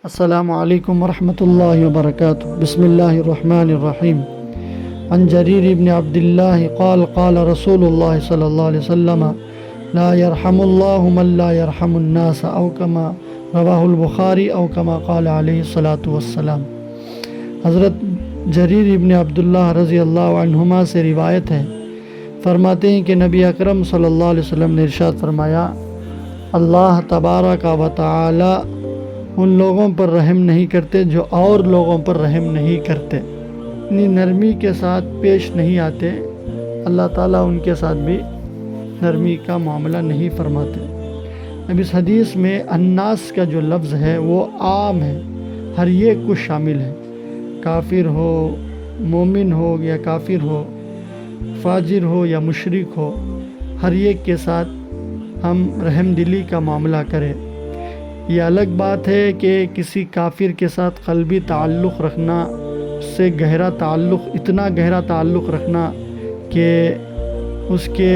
السلام علیکم ورحمۃ اللہ وبرکاتہ۔ بسم اللہ الرحمن الرحیم۔ عن جریر ابن عبداللہ قال قال رسول اللہ صلی اللہ علیہ وسلم لا يرحم اللہ من لا يرحم الناس او کما رواہ البخاری او کما قال علیہ الصلاۃ والسلام۔ حضرت جریر ابن عبداللہ رضی اللہ عنہما سے روایت ہے، فرماتے ہیں کہ نبی اکرم صلی اللہ علیہ وسلم نے ارشاد فرمایا، اللہ تبارک و تعالی ان لوگوں پر رحم نہیں کرتے جو اور لوگوں پر رحم نہیں کرتے، اتنی نرمی کے ساتھ پیش نہیں آتے، اللہ تعالیٰ ان کے ساتھ بھی نرمی کا معاملہ نہیں فرماتے۔ اب اس حدیث میں الناس کا جو لفظ ہے وہ عام ہے، ہر ایک کو شامل ہے، کافر ہو، مومن ہو یا کافر ہو، فاجر ہو یا مشرک ہو، ہر ایک کے ساتھ ہم رحم دلی کا معاملہ کریں۔ یہ الگ بات ہے کہ کسی کافر کے ساتھ قلبی تعلق رکھنا، اس سے گہرا تعلق، اتنا گہرا تعلق رکھنا کہ اس کے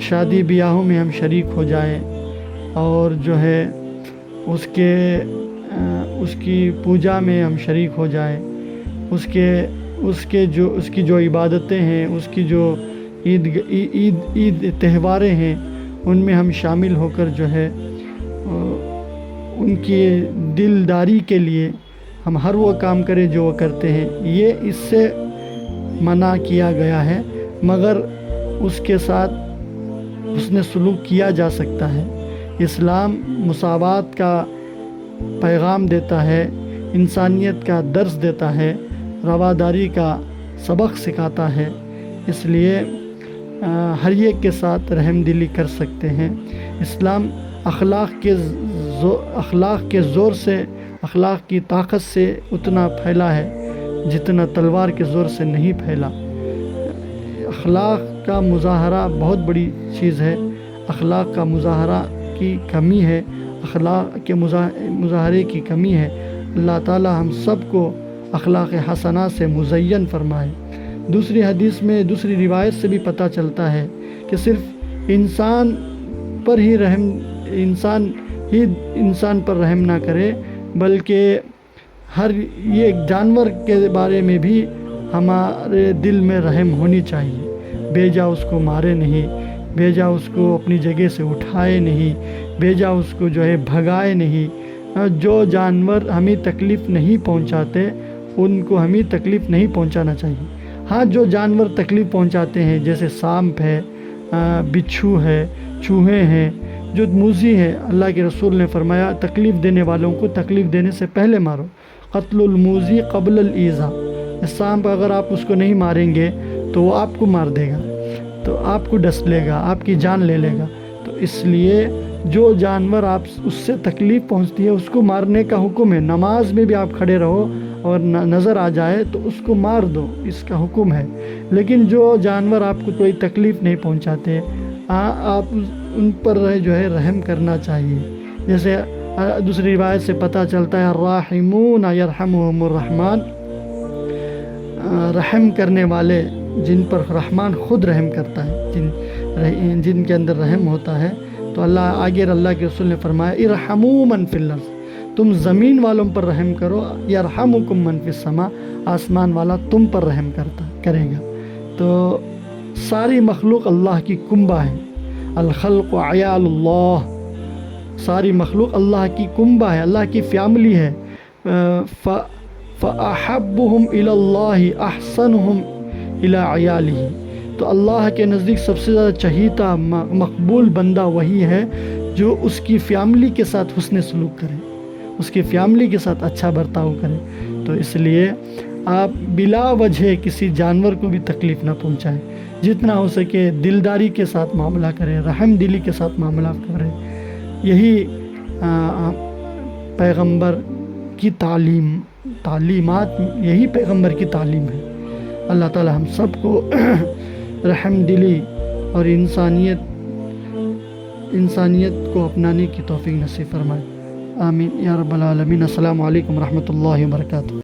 شادی بیاہوں میں ہم شریک ہو جائیں اور جو ہے اس کی پوجا میں ہم شریک ہو جائیں، اس کی جو عبادتیں ہیں، اس کی جو عید تہواریں ہیں، ان میں ہم شامل ہو کر جو ہے ان کی دلداری کے لیے ہم ہر وہ کام کریں جو وہ کرتے ہیں، یہ اس سے منع کیا گیا ہے، مگر اس کے ساتھ حسن سلوک کیا جا سکتا ہے۔ اسلام مساوات کا پیغام دیتا ہے، انسانیت کا درس دیتا ہے، رواداری کا سبق سکھاتا ہے، اس لیے ہر ایک کے ساتھ رحم دلی کر سکتے ہیں۔ اسلام اخلاق کے زور سے، اخلاق کی طاقت سے اتنا پھیلا ہے جتنا تلوار کے زور سے نہیں پھیلا۔ اخلاق کا مظاہرہ بہت بڑی چیز ہے، اخلاق کا مظاہرہ کی کمی ہے، اخلاق کے مظاہرے کی کمی ہے۔ اللہ تعالی ہم سب کو اخلاق حسنہ سے مزین فرمائے۔ دوسری حدیث میں، دوسری روایت سے بھی پتہ چلتا ہے کہ صرف انسان پر رحم نہ کرے، بلکہ ہر ایک جانور کے بارے میں بھی ہمارے دل میں رحم ہونی چاہیے۔ بیجا اس کو مارے نہیں، بیجا اس کو اپنی جگہ سے اٹھائے نہیں، بیجا اس کو جو ہے بھگائے نہیں۔ جو جانور ہمیں تکلیف نہیں پہنچاتے ان کو ہمیں تکلیف نہیں پہنچانا چاہیے۔ ہاں، جو جانور تکلیف پہنچاتے ہیں جیسے سانپ ہے، بچھو ہے، چوہے ہیں، جو موذی ہے، اللہ کے رسول نے فرمایا تکلیف دینے والوں کو تکلیف دینے سے پہلے مارو، قتل الموذی قبل الایذاء۔ سانپ اگر آپ اس کو نہیں ماریں گے تو وہ آپ کو مار دے گا، تو آپ کو ڈس لے گا، آپ کی جان لے لے گا۔ تو اس لیے جو جانور آپ اس سے تکلیف پہنچتی ہے اس کو مارنے کا حکم ہے۔ نماز میں بھی آپ کھڑے رہو اور نظر آ جائے تو اس کو مار دو، اس کا حکم ہے۔ لیکن جو جانور آپ کو کوئی تکلیف نہیں پہنچاتے، آپ ان پر جو ہے رحم کرنا چاہیے۔ جیسے دوسری روایت سے پتہ چلتا ہے الراحمون یرحمہم الرحمن، رحم کرنے والے جن پر رحمان خود رحم کرتا ہے، جن کے اندر رحم ہوتا ہے، تو اللہ کے رسول نے فرمایا ارحموا من فی الارض، تم زمین والوں پر رحم کرو، یرحمکم من فی السماء، آسمان والا تم پر رحم کرے گا۔ تو ساری مخلوق اللہ کی کنبہ ہے، الخلق عیال اللہ، ساری مخلوق اللہ کی کنبہ ہے، اللہ کی فیملی ہے۔ فَأَحَبُّهُمْ إِلَى اللَّهِ أَحْسَنُهُمْ إِلَى عِيَالِهِ، تو اللہ کے نزدیک سب سے زیادہ چہیتا مقبول بندہ وہی ہے جو اس کی فیملی کے ساتھ حسن سلوک کرے، اس کی فیملی کے ساتھ اچھا برتاؤ کرے۔ تو اس لیے آپ بلا وجہ کسی جانور کو بھی تکلیف نہ پہنچائیں، جتنا ہو سکے دلداری کے ساتھ معاملہ کریں، رحم دلی کے ساتھ معاملہ کریں۔ یہی پیغمبر کی تعلیمات، یہی پیغمبر کی تعلیم ہے۔ اللہ تعالی ہم سب کو رحم دلی اور انسانیت کو اپنانے کی توفیق نصیب فرمائے، آمین یا رب العالمین۔ السلام علیکم ورحمۃ اللہ وبرکاتہ۔